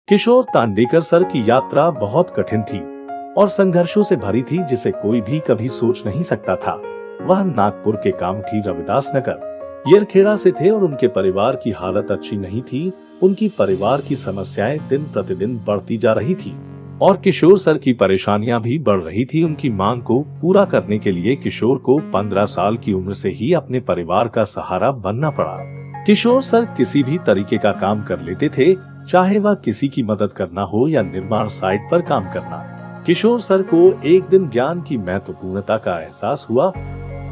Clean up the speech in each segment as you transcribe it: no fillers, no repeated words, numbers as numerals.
किशोर Tandekar sir की यात्रा बहुत कठिन थी और संघर्षों से भरी थी, जिसे कोई भी कभी सोच नहीं सकता था। वह नागपुर के कामठी रविदास नगर येरखेड़ा से थे और उनके परिवार की हालत अच्छी नहीं थी। उनकी परिवार की समस्याएं दिन प्रतिदिन बढ़ती जा रही थी और किशोर सर की परेशानियां भी बढ़ रही थी। उनकी मांग को पूरा करने के लिए किशोर को 15 साल की उम्र से ही अपने परिवार का सहारा बनना पड़ा। किशोर सर किसी भी तरीके का काम कर लेते थे, चाहे वह किसी की मदद करना हो या निर्माण साइट पर काम करना। किशोर सर को एक दिन ज्ञान की महत्वपूर्णता का एहसास हुआ।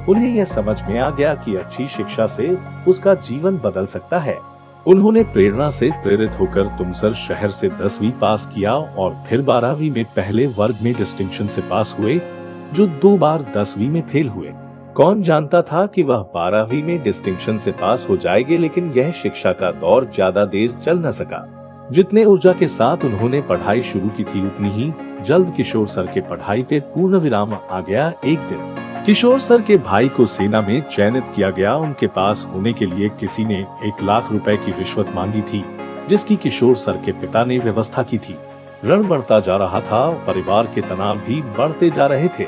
उन्हें यह समझ में आ गया कि अच्छी शिक्षा से उसका जीवन बदल सकता है। उन्होंने प्रेरणा से प्रेरित होकर तुमसर शहर से 10वीं पास किया और फिर 12वीं में पहले वर्ग में डिस्टिंक्शन से पास हुए, जो 2 बार 10वीं में फेल हुए। कौन जानता था कि वह 12वीं में डिस्टिंक्शन से पास हो जाएंगे, लेकिन यह शिक्षा का दौर ज्यादा देर चल न सका। जितने ऊर्जा के साथ उन्होंने पढ़ाई शुरू की थी, उतनी ही जल्द किशोर सर के पढ़ाई पे पूर्ण विराम आ गया। एक दिन किशोर सर के भाई को सेना में चयनित किया गया। उनके पास होने के लिए किसी ने 1 लाख रुपए की रिश्वत मांगी थी, जिसकी किशोर सर के पिता ने व्यवस्था की थी। रण बढ़ता जा रहा था, परिवार के तनाव भी बढ़ते जा रहे थे।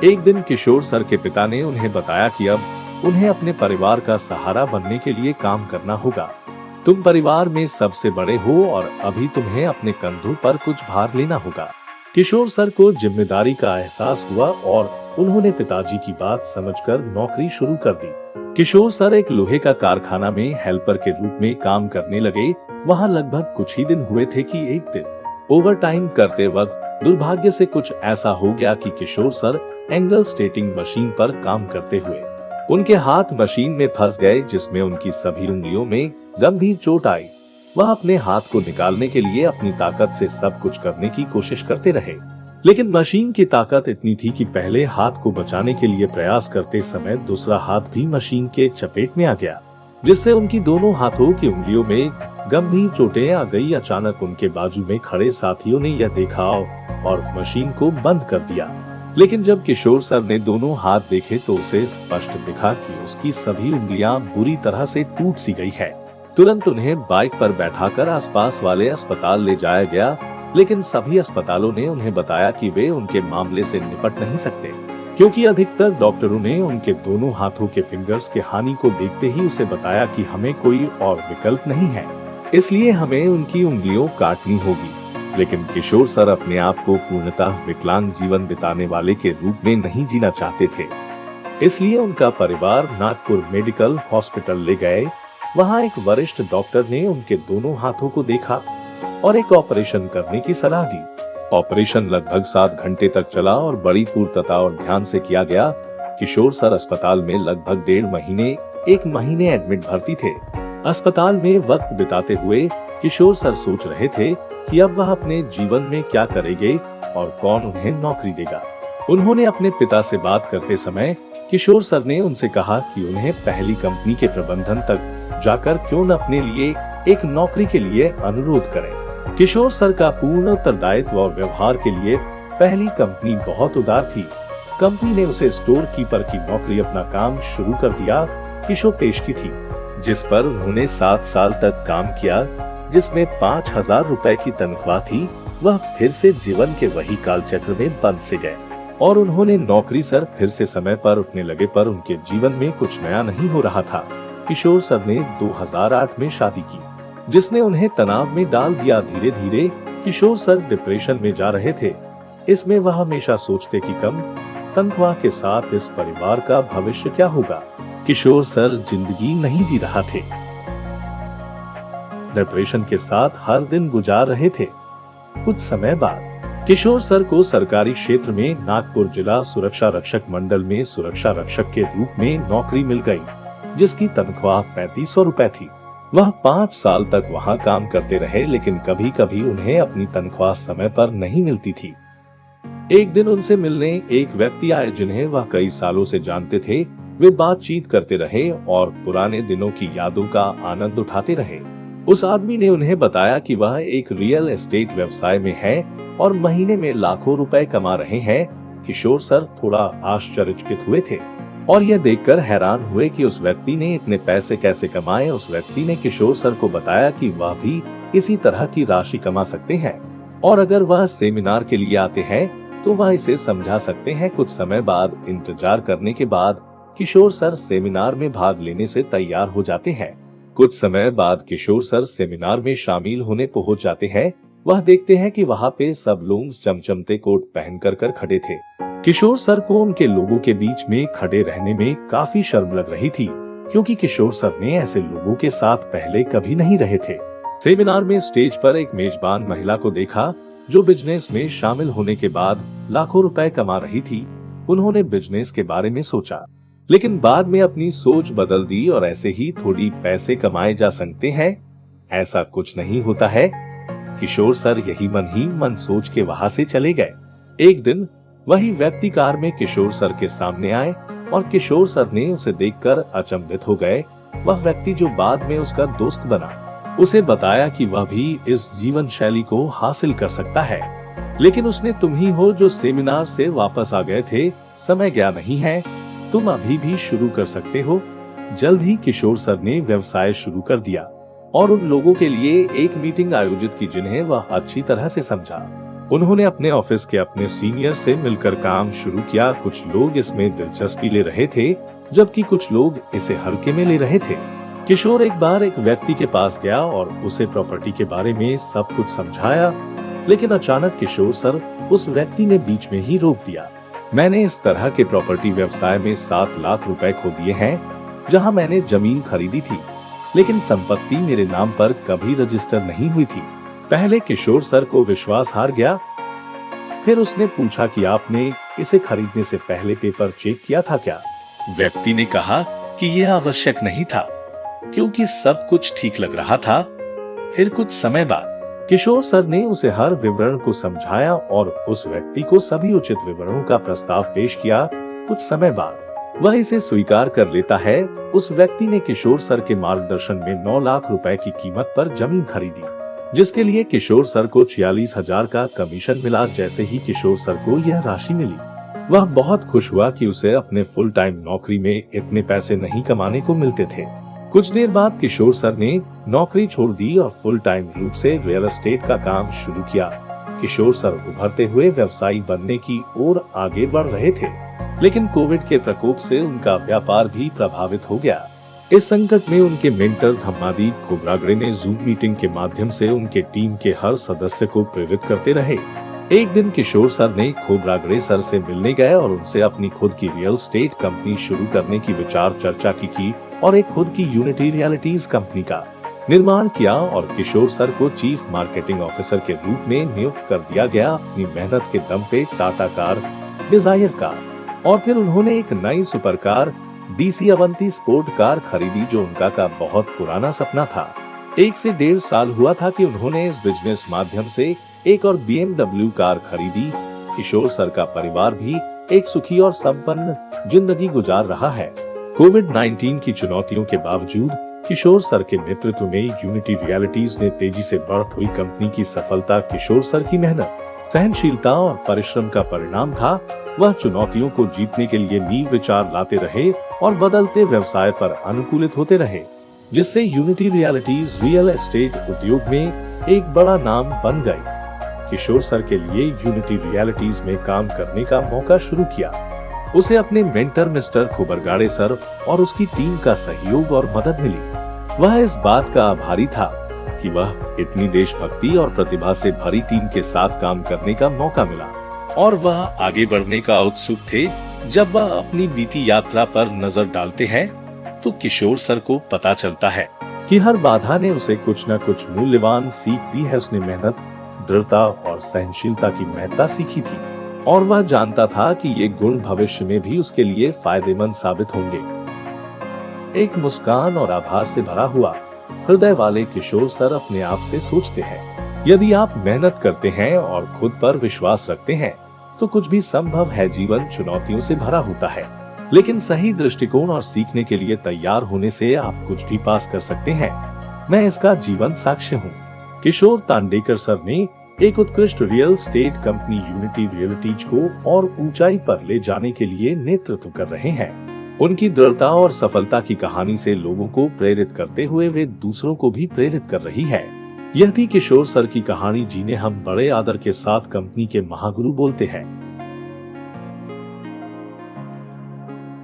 एक दिन किशोर सर के पिता ने उन्हें बताया कि अब उन्हें अपने परिवार का सहारा बनने के लिए काम करना होगा। तुम परिवार में सबसे बड़े हो और अभी तुम्हें अपने कंधों पर कुछ भार लेना होगा। किशोर सर को जिम्मेदारी का एहसास हुआ और उन्होंने पिताजी की बात समझकर नौकरी शुरू कर दी। किशोर सर एक लोहे का कारखाना में हेल्पर के रूप में काम करने लगे। वहां लगभग कुछ ही दिन हुए थे कि एक दिन ओवर टाइम करते वक्त दुर्भाग्य से कुछ ऐसा हो गया कि किशोर सर एंगल स्टेटिंग मशीन पर काम करते हुए उनके हाथ मशीन में फंस गए, जिसमें उनकी सभी उंगलियों में गंभीर चोट आई। वह अपने हाथ को निकालने के लिए अपनी ताकत से सब कुछ करने की कोशिश करते रहे, लेकिन मशीन की ताकत इतनी थी कि पहले हाथ को बचाने के लिए प्रयास करते समय दूसरा हाथ भी मशीन के चपेट में आ गया, जिससे उनकी दोनों हाथों की उंगलियों में गंभीर चोटें आ गई। अचानक उनके बाजू में खड़े साथियों ने यह देखा और मशीन को बंद कर दिया। लेकिन जब किशोर सर ने दोनों हाथ देखे तो उसे स्पष्ट दिखा कि उसकी सभी उंगलियां बुरी तरह से टूट सी गई है। तुरंत उन्हें बाइक पर बैठाकर आसपास वाले अस्पताल ले जाया गया, लेकिन सभी अस्पतालों ने उन्हें बताया कि वे उनके मामले से निपट नहीं सकते, क्योंकि अधिकतर डॉक्टरों ने उनके दोनों हाथों के फिंगर्स के हानि को देखते ही उसे बताया कि हमें कोई और विकल्प नहीं है, इसलिए हमें उनकी उंगलियों काटनी होगी। लेकिन किशोर सर अपने आप को पूर्णतः विकलांग जीवन बिताने वाले के रूप में नहीं जीना चाहते थे, इसलिए उनका परिवार नागपुर मेडिकल हॉस्पिटल ले गए। वहां एक वरिष्ठ डॉक्टर ने उनके दोनों हाथों को देखा और एक ऑपरेशन करने की सलाह दी। ऑपरेशन लगभग 7 घंटे तक चला और बड़ी पूर्णता और ध्यान से किया गया। किशोर सर अस्पताल में लगभग 1.5 महीने एडमिट भर्ती थे। अस्पताल में वक्त बिताते हुए किशोर सर सोच रहे थे कि अब वह अपने जीवन में क्या करेंगे और कौन उन्हें नौकरी देगा। उन्होंने अपने पिता से बात करते समय किशोर सर ने उनसे कहा कि उन्हें पहली कंपनी के प्रबंधन तक जाकर क्यों न अपने लिए एक नौकरी के लिए अनुरोध करें। किशोर सर का पूर्ण उत्तरदायित्व और व्यवहार के लिए पहली कंपनी बहुत उदार थी। कंपनी ने उसे स्टोर कीपर की नौकरी अपना काम शुरू कर दिया। किशोर पेश की थी, जिस पर उन्होंने 7 साल तक काम किया, जिसमें 5,000 रुपए की तनख्वाह थी। वह फिर से जीवन के वही काल चक्र में बंद से गए और उन्होंने नौकरी सर फिर से समय पर उठने लगे, पर उनके जीवन में कुछ नया नहीं हो रहा था। किशोर सर ने 2008 में शादी की, जिसने उन्हें तनाव में डाल दिया। धीरे धीरे किशोर सर डिप्रेशन में जा रहे थे। इसमें वह हमेशा सोचते कि कम तनख्वाह के साथ इस परिवार का भविष्य क्या होगा। किशोर सर जिंदगी नहीं जी रहा थे, डिप्रेशन के साथ हर दिन गुजार रहे थे। कुछ समय बाद किशोर सर को सरकारी क्षेत्र में नागपुर जिला सुरक्षा रक्षक मंडल में सुरक्षा रक्षक के रूप में नौकरी मिल गई, जिसकी तनख्वाह 3500 रुपए थी। वह 5 साल तक वहां काम करते रहे, लेकिन कभी कभी उन्हें अपनी तनख्वाह समय पर नहीं मिलती थी। एक दिन उनसे मिलने एक व्यक्ति आए, जिन्हें वह कई सालों से जानते थे। वे बातचीत करते रहे और पुराने दिनों की यादों का आनंद उठाते रहे। उस आदमी ने उन्हें बताया कि वह एक रियल एस्टेट व्यवसाय में है और महीने में लाखों रुपए कमा रहे हैं। किशोर सर थोड़ा आश्चर्यचकित हुए थे। और यह देखकर हैरान हुए कि उस व्यक्ति ने इतने पैसे कैसे कमाए। उस व्यक्ति ने किशोर सर को बताया कि वह भी इसी तरह की राशि कमा सकते हैं और अगर वह सेमिनार के लिए आते हैं तो वह इसे समझा सकते हैं। कुछ समय बाद इंतजार करने के बाद किशोर सर सेमिनार में भाग लेने से तैयार हो जाते हैं। कुछ समय बाद किशोर सर सेमिनार में शामिल होने पहुंच जाते हैं। वह देखते हैं कि वहां पे सब लोग चमचमते कोट पहनकर खड़े थे। किशोर सर को उनके लोगों के बीच में खड़े रहने में काफी शर्म लग रही थी, क्योंकि किशोर सर ने ऐसे लोगों के साथ पहले कभी नहीं रहे थे। सेमिनार में स्टेज पर एक मेजबान महिला को देखा जो बिजनेस में शामिल होने के बाद लाखों रुपए कमा रही थी। उन्होंने बिजनेस के बारे में सोचा, लेकिन बाद में अपनी सोच बदल दी और ऐसे ही थोड़ी पैसे कमाए जा सकते हैं, ऐसा कुछ नहीं होता है। किशोर सर यही मन ही मन सोच के वहां से चले गए। एक दिन वही व्यक्ति कार में किशोर सर के सामने आए और किशोर सर ने उसे देखकर अचंभित हो गए। वह व्यक्ति जो बाद में उसका दोस्त बना, उसे बताया कि वह भी इस जीवन शैली को हासिल कर सकता है, लेकिन उसने तुम ही हो जो सेमिनार से वापस आ गए थे, समय गया नहीं है, तुम अभी भी शुरू कर सकते हो। जल्द ही किशोर सर ने व्यवसाय शुरू कर दिया और उन लोगों के लिए एक मीटिंग आयोजित की जिन्हें वह अच्छी तरह से समझा। उन्होंने अपने ऑफिस के अपने सीनियर से मिलकर काम शुरू किया। कुछ लोग इसमें दिलचस्पी ले रहे थे, जबकि कुछ लोग इसे हल्के में ले रहे थे। किशोर एक बार एक व्यक्ति के पास गया और उसे प्रॉपर्टी के बारे में सब कुछ समझाया, लेकिन अचानक किशोर सर उस व्यक्ति ने बीच में ही रोक दिया। मैंने इस तरह के प्रॉपर्टी व्यवसाय में 7 लाख रुपए खो दिए हैं, जहां मैंने जमीन खरीदी थी, लेकिन संपत्ति मेरे नाम पर कभी रजिस्टर नहीं हुई थी। पहले किशोर सर को विश्वास हार गया। फिर उसने पूछा कि आपने इसे खरीदने से पहले पेपर चेक किया था क्या? व्यक्ति ने कहा कि यह आवश्यक नहीं था, क्योंकि सब कुछ ठीक लग रहा था। फिर कुछ समय बाद किशोर सर ने उसे हर विवरण को समझाया और उस व्यक्ति को सभी उचित विवरणों का प्रस्ताव पेश किया। कुछ समय बाद वह इसे स्वीकार कर लेता है। उस व्यक्ति ने किशोर सर के मार्गदर्शन में 9 लाख रुपए की कीमत पर जमीन खरीदी, जिसके लिए किशोर सर को 46,000 का कमीशन मिला। जैसे ही किशोर सर को यह राशि मिली, वह बहुत खुश हुआ कि उसे अपने फुल टाइम नौकरी में इतने पैसे नहीं कमाने को मिलते थे। कुछ देर बाद किशोर सर ने नौकरी छोड़ दी और फुल टाइम रूप से रियल एस्टेट का काम शुरू किया। किशोर सर उभरते हुए व्यवसायी बनने की ओर आगे बढ़ रहे थे, लेकिन कोविड के प्रकोप से उनका व्यापार भी प्रभावित हो गया। इस संकट में उनके मेंटर धम्मादीप खोब्रागड़े ने जूम मीटिंग के माध्यम से उनके टीम के हर सदस्य को प्रेरित करते रहे। एक दिन किशोर सर ने खोब्रागड़े सर से मिलने गए और उनसे अपनी खुद की रियल एस्टेट कंपनी शुरू करने की विचार चर्चा की और एक खुद की यूनिटी रियलिटीज कंपनी का निर्माण किया और किशोर सर को चीफ मार्केटिंग ऑफिसर के रूप में नियुक्त कर दिया गया। अपनी मेहनत के दम पे टाटा कार, डिजायर कार और फिर उन्होंने एक नई super car DC Avanti sport car खरीदी, जो उनका का बहुत पुराना सपना था। 1 से 1.5 साल हुआ था कि उन्होंने इस बिजनेस माध्यम से एक और BMW कार खरीदी। किशोर सर का परिवार भी एक सुखी और संपन्न जिंदगी गुजार रहा है। कोविड-19 की चुनौतियों के बावजूद किशोर सर के नेतृत्व में यूनिटी रियलिटीज ने तेजी से बढ़ती हुई कंपनी की सफलता किशोर सर की मेहनत, सहनशीलता और परिश्रम का परिणाम था। वह चुनौतियों को जीतने के लिए नींव विचार लाते रहे और बदलते व्यवसाय पर अनुकूलित होते रहे, जिससे यूनिटी रियलिटीज रियल एस्टेट उद्योग में एक बड़ा नाम बन गई। किशोर सर के लिए यूनिटी रियलिटीज में काम करने का मौका शुरू किया। उसे अपने मेंटर मिस्टर खोब्रागड़े सर और उसकी टीम का सहयोग और मदद मिली। वह इस बात का आभारी था कि वह इतनी देशभक्ति और प्रतिभा से भरी टीम के साथ काम करने का मौका मिला और वह आगे बढ़ने का उत्सुक थे। जब वह अपनी बीती यात्रा पर नजर डालते हैं तो किशोर सर को पता चलता है कि हर बाधा ने उसे कुछ न कुछ मूल्यवान सीख दी है। उसने मेहनत, दृढ़ता और सहनशीलता की महत्ता सीखी थी और वह जानता था कि ये गुण भविष्य में भी उसके लिए फायदेमंद साबित होंगे। एक मुस्कान और आभार से भरा हुआ हृदय वाले किशोर सर अपने आप से सोचते हैं, यदि आप मेहनत करते हैं और खुद पर विश्वास रखते हैं तो कुछ भी संभव है। जीवन चुनौतियों से भरा होता है, लेकिन सही दृष्टिकोण और सीखने के लिए तैयार होने से आप कुछ भी पास कर सकते हैं। मैं इसका जीवन साक्ष्य हूँ। किशोर तांडेकर सर ने एक उत्कृष्ट real estate company unity realities को और ऊंचाई पर ले जाने के लिए नेतृत्व कर रहे हैं। उनकी दृढ़ता और सफलता की कहानी से लोगों को प्रेरित करते हुए वे दूसरों को भी प्रेरित कर रही है। यह थी किशोर सर की कहानी जिन्हें हम बड़े आदर के साथ कंपनी के महागुरु बोलते हैं।